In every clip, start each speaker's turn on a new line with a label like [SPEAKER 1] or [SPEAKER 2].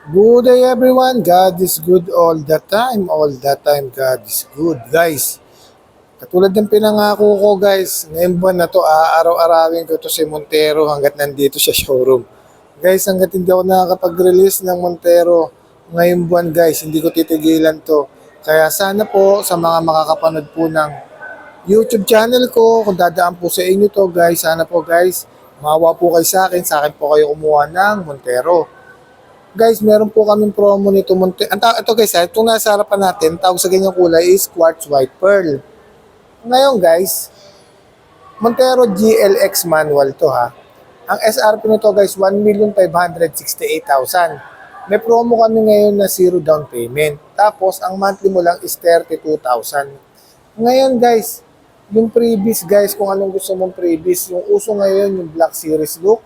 [SPEAKER 1] Good day everyone. God is good all the time. All the time God is good. Guys, katulad ng pinangako ko guys, ngayong buwan na to, araw-arawin ko to si Montero hanggat nandito sa showroom. Guys, hanggat hindi ako nakakapag-release ng Montero ngayong buwan guys, hindi ko titigilan to. Kaya sana po sa mga makakapanood po ng YouTube channel ko, kung dadaan po sa inyo to guys, sana po guys, mawa po kayo sa akin po kayo kumuha ng Montero. Guys, meron po kaming promo nito. Ito guys, itong nasa harapan natin, tawag sa ganyang kulay is Quartz White Pearl. Ngayon guys, Montero GLX manual to ha. Ang SRP nito guys, 1,568,000. May promo kami ngayon na zero down payment. Tapos, ang monthly mo lang is 32,000. Ngayon guys, yung previous guys, kung anong gusto mong previous, yung uso ngayon, yung Black Series look,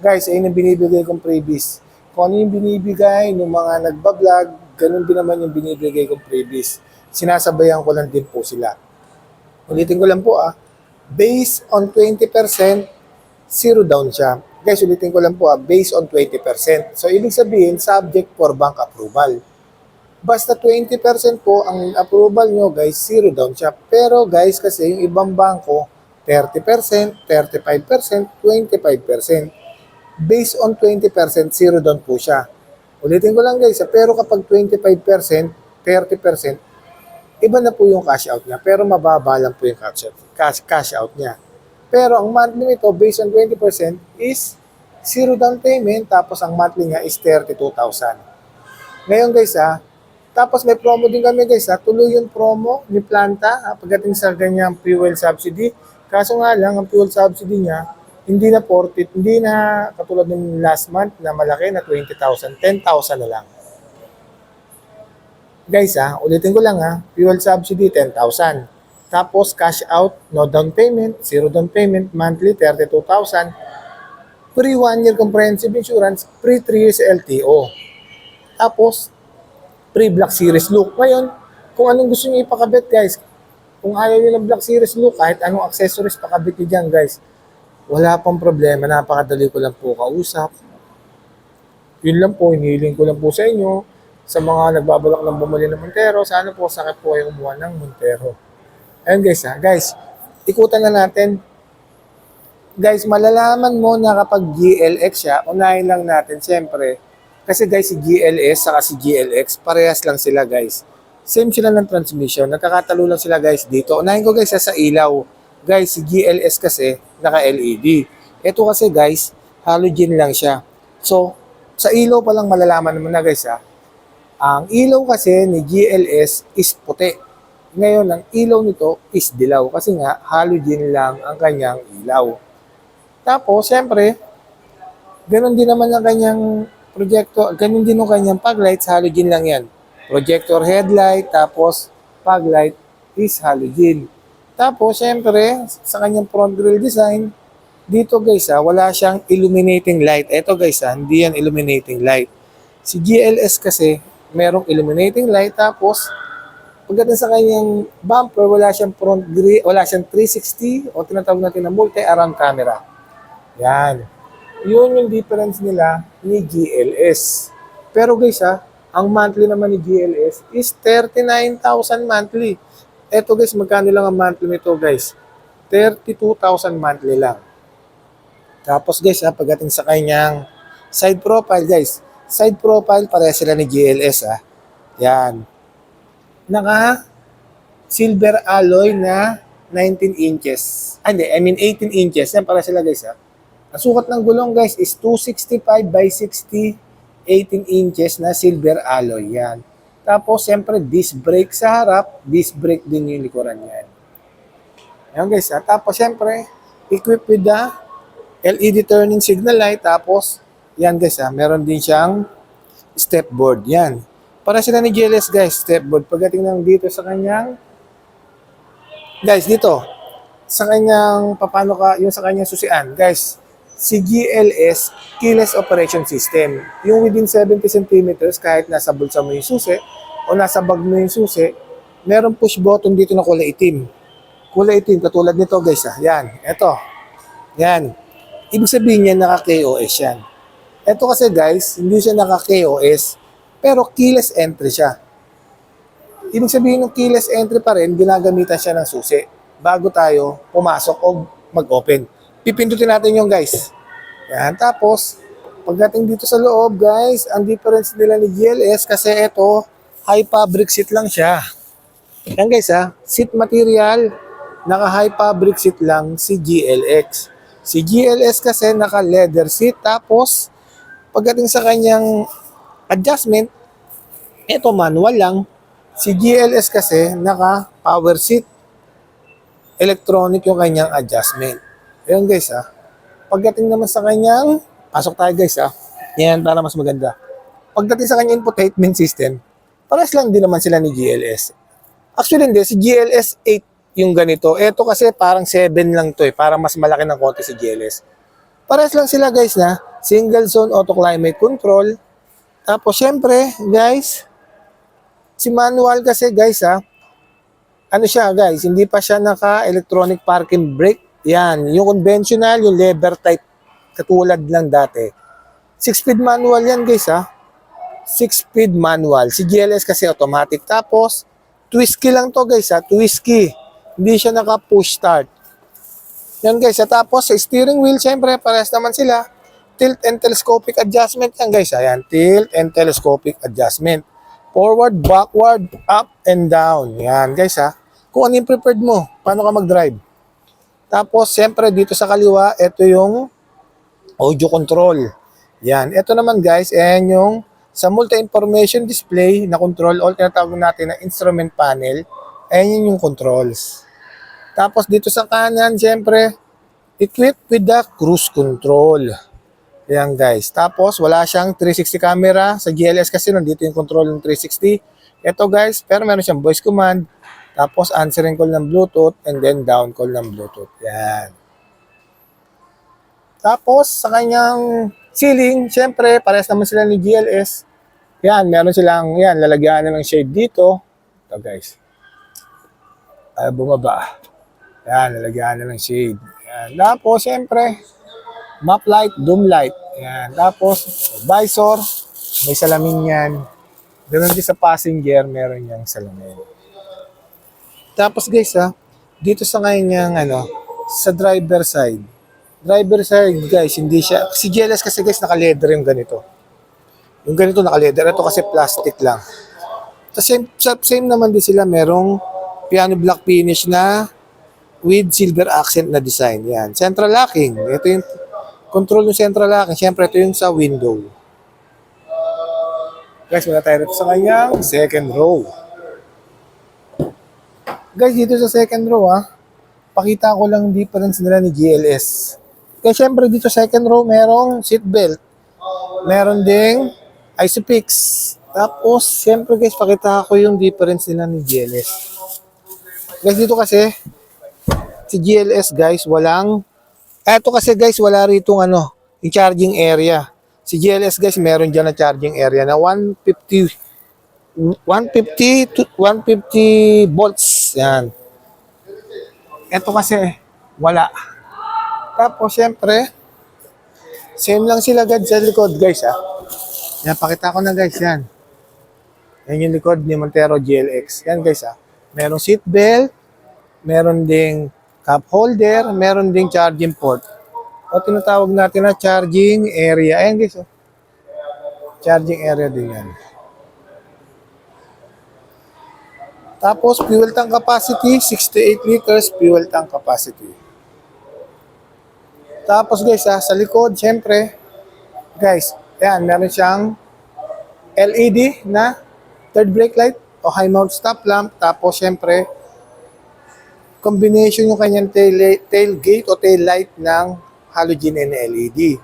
[SPEAKER 1] guys, ayun ang binibigay kong previous. Kung ano yung binibigay ng mga nagbablog, ganun din naman yung binibigay kong previous. Sinasabayan ko lang din po sila. Ulitin ko lang po based on 20%, zero down siya. Guys, ulitin ko lang po based on 20%. So, ibig sabihin, subject for bank approval. Basta 20% po ang approval nyo, guys, zero down siya. Pero guys, kasi yung ibang bangko, 30%, 35%, 25%. Based on 20%, zero down po siya. Ulitin ko lang guys, pero kapag 25%, 30%, iba na po yung cash out niya. Pero mababa lang po yung cash out niya. Pero ang monthly nito, based on 20%, is zero down payment, tapos ang monthly niya is 32,000. Ngayon guys tapos may promo din kami guys tuloy yung promo ni Planta pagdating sa ganyang fuel subsidy. Kaso nga lang, ang fuel subsidy niya, hindi na 40, hindi na katulad ng last month na malaki na 20,000, 10,000 na lang. Guys ulitin ko lang fuel subsidy 10,000. Tapos cash out, no down payment, zero down payment, monthly 32,000. Free 1 year comprehensive insurance, free 3 years LTO. Tapos free Black Series look. Ngayon, kung anong gusto niyo ipakabit guys, kung ayaw niyo ng Black Series look, kahit anong accessories pakabit niyo dyan guys, wala pang problema, napakadali ko lang po kausap. Yun lang po, hinihiling ko lang po sa inyo, sa mga nagbabalak ng bumili ng Montero, sana po sakit po kayo kumuha ng Montero. Ayun guys guys, ikutan na natin. Guys, malalaman mo na kapag GLX siya, unahin lang natin siyempre, kasi guys, si GLS saka si GLX, parehas lang sila guys. Same sila ng transmission, nagkakatalo lang sila guys dito. Unahin ko guys sa ilaw. Guys, si GLS kasi naka-LED. Ito kasi guys, halogen lang siya. So, sa ilaw pa lang malalaman naman na guys ang ilaw kasi ni GLS is puti. Ngayon, ang ilaw nito is dilaw kasi nga halogen lang ang kanyang ilaw. Tapos, siyempre, ganun din naman ang kanyang projector, ganun din ang kanyang paglights, halogen lang yan. Projector headlight, tapos paglight is halogen. Tapos, syempre, sa kanyang front grille design, dito guys wala siyang illuminating light. Ito guys hindi yan illuminating light. Si GLS kasi, merong illuminating light, tapos, pagdating sa kanyang bumper, wala siyang front grille, wala siyang 360, o tinatawag natin na multi-around camera. Yan. Yun yung difference nila ni GLS. Pero guys ang monthly naman ni GLS is 39,000 monthly. Eto guys, magkano lang ang monthly nito guys? 32,000 monthly lang. Tapos guys pagdating sa kanyang side profile guys, side profile pareha sila ni GLS Yan. Naka silver alloy na 19 inches. I mean 18 inches. Yan para sila guys Ang sukat ng gulong guys is 265 by 60, 18 inches na silver alloy yan. Tapos siyempre disc brake sa harap, disc brake din yung likuran yan. Ayan guys tapos siyempre equipped with the LED turning signal light. Tapos yan guys meron din siyang step board yan. Para sila ni GLS guys, step board. Pagdating ng dito sa kanyang guys dito sa kanyang yung sa kanyang susian guys, si GLS keyless operation system. Yung within 70 centimeters, kahit nasa bulsa mo yung susi o nasa bag mo yung susi, meron push button dito na kulay itim. Kulay itim, katulad nito guys Yan, eto. Yan. Ibig sabihin niya naka-KOS yan. Ito kasi guys, hindi siya naka-KOS, pero keyless entry siya. Ibig sabihin ng keyless entry pa rin, ginagamitan siya ng susi bago tayo pumasok o mag-open. Pipindutin natin yung guys. Yan. Tapos, pagdating dito sa loob guys, ang difference nila ni GLS kasi ito, high fabric seat lang siya. Yan guys ha, seat material, naka high fabric seat lang si GLX. Si GLS kasi naka leather seat, tapos pagdating sa kanyang adjustment, ito manual lang. Si GLS kasi naka power seat. Electronic yung kanyang adjustment. Ayun guys ha. Pagdating naman sa kanyang, pasok tayo guys ha. Yan para mas maganda. Pagdating sa kanyang infotainment system, pares lang din naman sila ni GLS. Actually hindi, si GLS 8 yung ganito. Ito kasi parang 7 lang to eh. Parang mas malaki ng konti si GLS. Pares lang sila guys na single zone auto climate control. Tapos syempre guys, si manual kasi guys ha, ano siya guys, hindi pa siya naka-electronic parking brake. Yan, yung conventional, yung lever type, katulad lang dati. 6-speed manual yan guys ha. 6-speed manual. Si GLS kasi automatic. Tapos, twist key lang to guys ha, twist key. Hindi siya naka-push start. Yan guys ha. Tapos, sa steering wheel, syempre, parehas naman sila. Tilt and telescopic adjustment yan guys ha. Yan, tilt and telescopic adjustment. Forward, backward, up, and down. Yan, guys ha. Kung ano yung preferred mo, paano ka mag-drive. Tapos, siyempre, dito sa kaliwa, ito yung audio control. Yan. Ito naman, guys, ayan yung sa multi-information display na control, all tinatawag natin na instrument panel, ayan yung controls. Tapos, dito sa kanan, siyempre, equipped with the cruise control. Ayan guys. Tapos wala siyang 360 camera. Sa GLS kasi nandito yung control ng 360. Ito guys, pero meron siyang voice command. Tapos answering call ng Bluetooth and then down call ng Bluetooth. Yan. Tapos sa kanyang ceiling, syempre parehas naman sila ni GLS. Yan, meron silang, yan, lalagyan na ng shade dito. Ito guys. Bumaba. Yan, lalagyan na ng shade. Yan. Tapos syempre, map light, doom light. Yan. Tapos, visor, may salamin yan. Ganun din sa passenger, meron niyang salamin. Tapos guys ha, dito sa kanyang sa driver side. Driver side guys, hindi siya, si GLS kasi guys, naka-leather yung ganito. Yung ganito naka-leather, ito kasi plastic lang. Same naman din sila, merong piano black finish na with silver accent na design. Yan. Central locking. Ito yung control yung central locking. Siyempre, ito yung sa window. Guys, muna tayo rito sa kanyang second row. Guys, dito sa second row, pakita ko lang difference nila ni GLS. Kaya siyempre, dito sa second row, merong seat belt. Meron ding ISOFIX. Tapos, siyempre guys, pakita ko yung difference nila ni GLS. Guys, dito kasi, si GLS guys, eto kasi guys, wala rito yung charging area. Si GLS guys, meron dyan na charging area na 150 to 150 volts. Yan. Eto kasi, wala. Tapos, syempre, same lang sila guys sa likod guys Yan, pakita ko na guys, yan. Yan yung likod ni Montero GLX. Yan guys Merong seat belt, meron ding cup holder, meron ding charging port. O tinatawag natin na charging area. Ayan guys, charging area din yan. Tapos fuel tank capacity, 68 liters fuel tank capacity. Tapos guys, sa likod, syempre, guys, ayan, meron siyang LED na third brake light o high mount stop lamp. Tapos syempre, combination yung kanyang tailgate o tail light ng halogen and LED.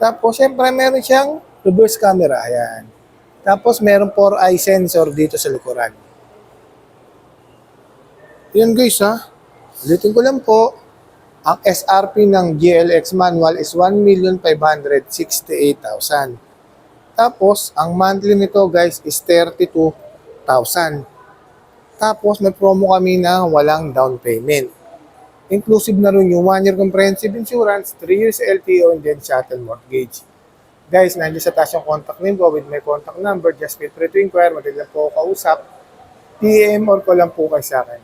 [SPEAKER 1] Tapos, syempre, meron siyang reverse camera. Ayan. Tapos, meron 4-eye sensor dito sa likuran. Yan guys ulitin ko lang po. Ang SRP ng GLX manual is 1,568,000. Tapos, ang monthly nito guys is 32,000. Tapos may promo kami na walang down payment. Inclusive na rin yung 1-year comprehensive insurance, 3 years LTO, and then shuttle mortgage. Guys, nandiyan sa taas yung contact name ko with my contact number. Just feel free to inquire. Madali lang po ako kausap. PM or call lang po kayo sa akin.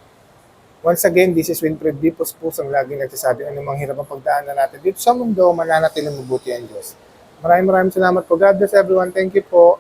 [SPEAKER 1] Once again, this is Winfred D. Puspus ang laging nagsasabi anumang hirap ang pagdaanan natin dito sa mundo, mananatiling mabuti ang Diyos. Maraming salamat po. God bless everyone. Thank you po.